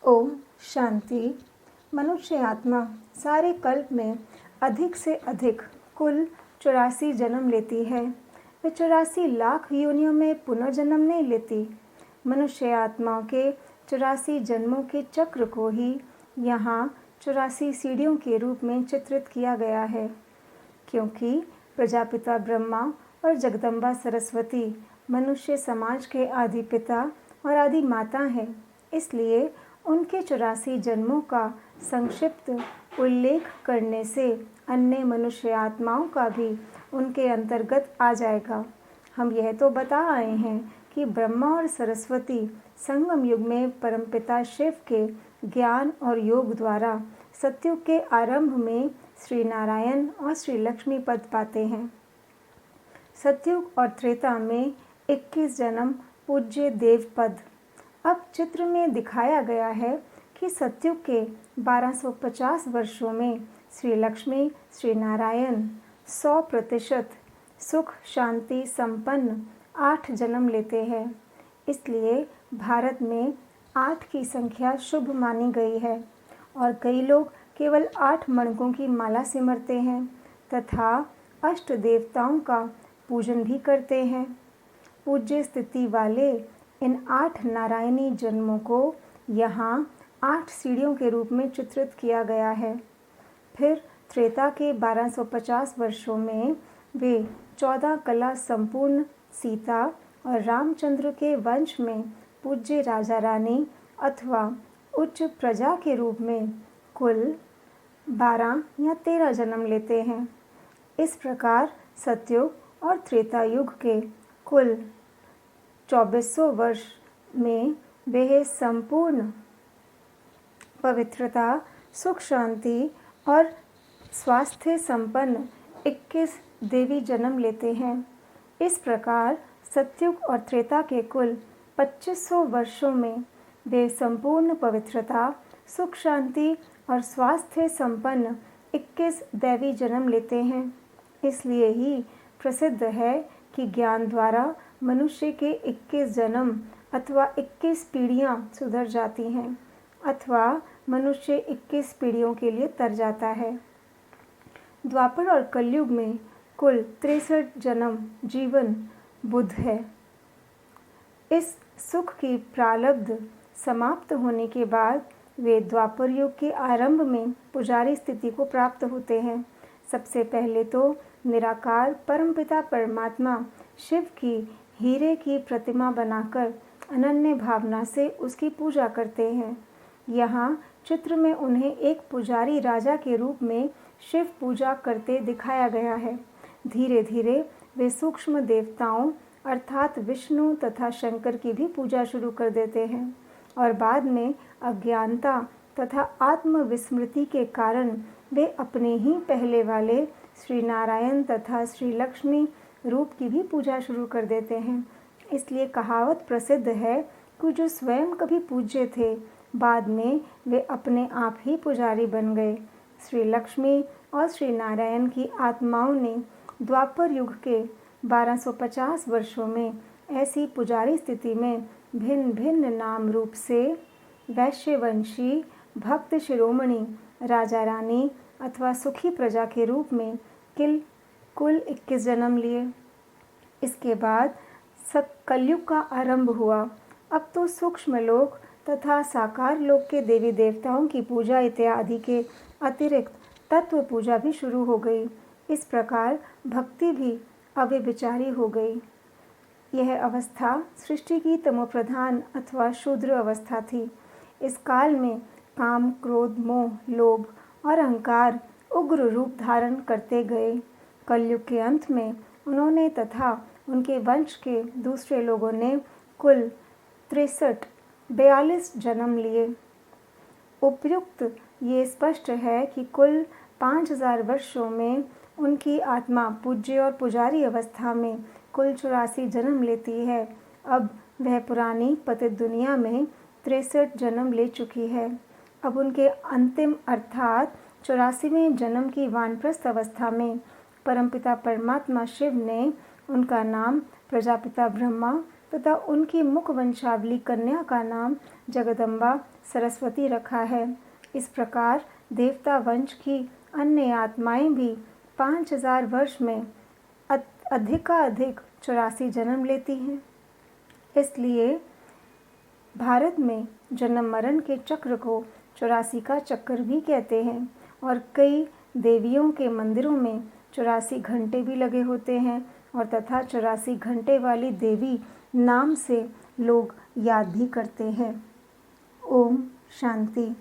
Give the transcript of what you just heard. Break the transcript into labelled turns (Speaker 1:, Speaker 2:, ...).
Speaker 1: ओम शांति। मनुष्य आत्मा सारे कल्प में अधिक से अधिक कुल 84 जन्म लेती है। वे 84 लाख योनियों में पुनर्जन्म नहीं लेती। मनुष्य आत्माओं के 84 जन्मों के चक्र को ही यहाँ 84 सीढ़ियों के रूप में चित्रित किया गया है। क्योंकि प्रजापिता ब्रह्मा और जगदम्बा सरस्वती मनुष्य समाज के आदि पिता और आदि माता हैं, इसलिए उनके 84 जन्मों का संक्षिप्त उल्लेख करने से अन्य मनुष्य आत्माओं का भी उनके अंतर्गत आ जाएगा। हम यह तो बता आए हैं कि ब्रह्मा और सरस्वती संगम युग में परमपिता शिव के ज्ञान और योग द्वारा सतयुग के आरंभ में श्री नारायण और श्री लक्ष्मी पद पाते हैं। सतयुग और त्रेता में 21 जन्म पूज्य देव पद। अब चित्र में दिखाया गया है कि सतयुग के 1250 वर्षों में श्री लक्ष्मी श्री नारायण 100% सुख शांति संपन्न 8 जन्म लेते हैं। इसलिए भारत में 8 की संख्या शुभ मानी गई है और कई लोग केवल 8 मणकों की माला सिमरते हैं तथा अष्ट देवताओं का पूजन भी करते हैं। पूज्य स्थिति वाले इन 8 नारायणी जन्मों को यहाँ 8 सीढ़ियों के रूप में चित्रित किया गया है। फिर त्रेता के 1250 वर्षों में वे 14 कला संपूर्ण सीता और रामचंद्र के वंश में पूज्य राजा रानी अथवा उच्च प्रजा के रूप में कुल 12 या 13 जन्म लेते हैं। इस प्रकार सतयुग और त्रेता युग के कुल 2400 वर्ष में वे संपूर्ण पवित्रता सुख शांति और स्वास्थ्य संपन्न 21 देवी जन्म लेते हैं। इस प्रकार सतयुग और त्रेता के कुल 2500 वर्षों में वे संपूर्ण पवित्रता सुख शांति और स्वास्थ्य संपन्न 21 दैवी जन्म लेते हैं। इसलिए ही प्रसिद्ध है कि ज्ञान द्वारा मनुष्य के 21 जन्म अथवा 21 पीढ़ियाँ सुधर जाती हैं अथवा मनुष्य 21 पीढ़ियों के लिए तर जाता है। द्वापर और कलयुग में कुल 63 जन्म जीवन बुद्ध है। इस सुख की प्रारब्ध समाप्त होने के बाद वे द्वापर युग के आरंभ में पुजारी स्थिति को प्राप्त होते हैं। सबसे पहले तो निराकार परमपिता परमात्मा शिव की हीरे की प्रतिमा बनाकर अनन्य भावना से उसकी पूजा करते हैं। यहाँ चित्र में उन्हें एक पुजारी राजा के रूप में शिव पूजा करते दिखाया गया है। धीरे धीरे वे सूक्ष्म देवताओं अर्थात विष्णु तथा शंकर की भी पूजा शुरू कर देते हैं और बाद में अज्ञानता तथा आत्मविस्मृति के कारण वे अपने ही पहले वाले श्री नारायण तथा श्री लक्ष्मी रूप की भी पूजा शुरू कर देते हैं। इसलिए कहावत प्रसिद्ध है कि जो स्वयं कभी पूज्य थे बाद में वे अपने आप ही पुजारी बन गए। श्री लक्ष्मी और श्री नारायण की आत्माओं ने द्वापर युग के 1250 वर्षों में ऐसी पुजारी स्थिति में भिन्न भिन्न नाम रूप से वैश्यवंशी भक्त शिरोमणि राजा रानी अथवा सुखी प्रजा के रूप में कुल 21 जन्म लिए। इसके बाद कलयुग का आरंभ हुआ। अब तो सूक्ष्म लोक तथा साकार लोक के देवी देवताओं की पूजा इत्यादि के अतिरिक्त तत्व पूजा भी शुरू हो गई। इस प्रकार भक्ति भी अव्यभिचारी हो गई। यह अवस्था सृष्टि की तमोप्रधान अथवा शूद्र अवस्था थी। इस काल में काम क्रोध मोह लोभ और अहंकार उग्र रूप धारण करते गए। कलयुग के अंत में उन्होंने तथा उनके वंश के दूसरे लोगों ने कुल 42 जन्म लिए। उपयुक्त ये स्पष्ट है कि कुल 5000 वर्षों में उनकी आत्मा पूज्य और पुजारी अवस्था में कुल 84 जन्म लेती है। अब वह पुरानी पतित दुनिया में 63 जन्म ले चुकी है। अब उनके अंतिम अर्थात 84वें जन्म की वानप्रस्थ अवस्था में परमपिता परमात्मा शिव ने उनका नाम प्रजापिता ब्रह्मा तथा उनकी मुख वंशावली कन्या का नाम जगदम्बा सरस्वती रखा है। इस प्रकार देवता वंश की अन्य आत्माएं भी 5000 वर्ष में अधिकाधिक 84 जन्म लेती हैं। इसलिए भारत में जन्म मरण के चक्र को 84 का चक्र भी कहते हैं और कई देवियों के मंदिरों में 84 घंटे भी लगे होते हैं और तथा 84 घंटे वाली देवी नाम से लोग याद भी करते हैं। ओम शांति।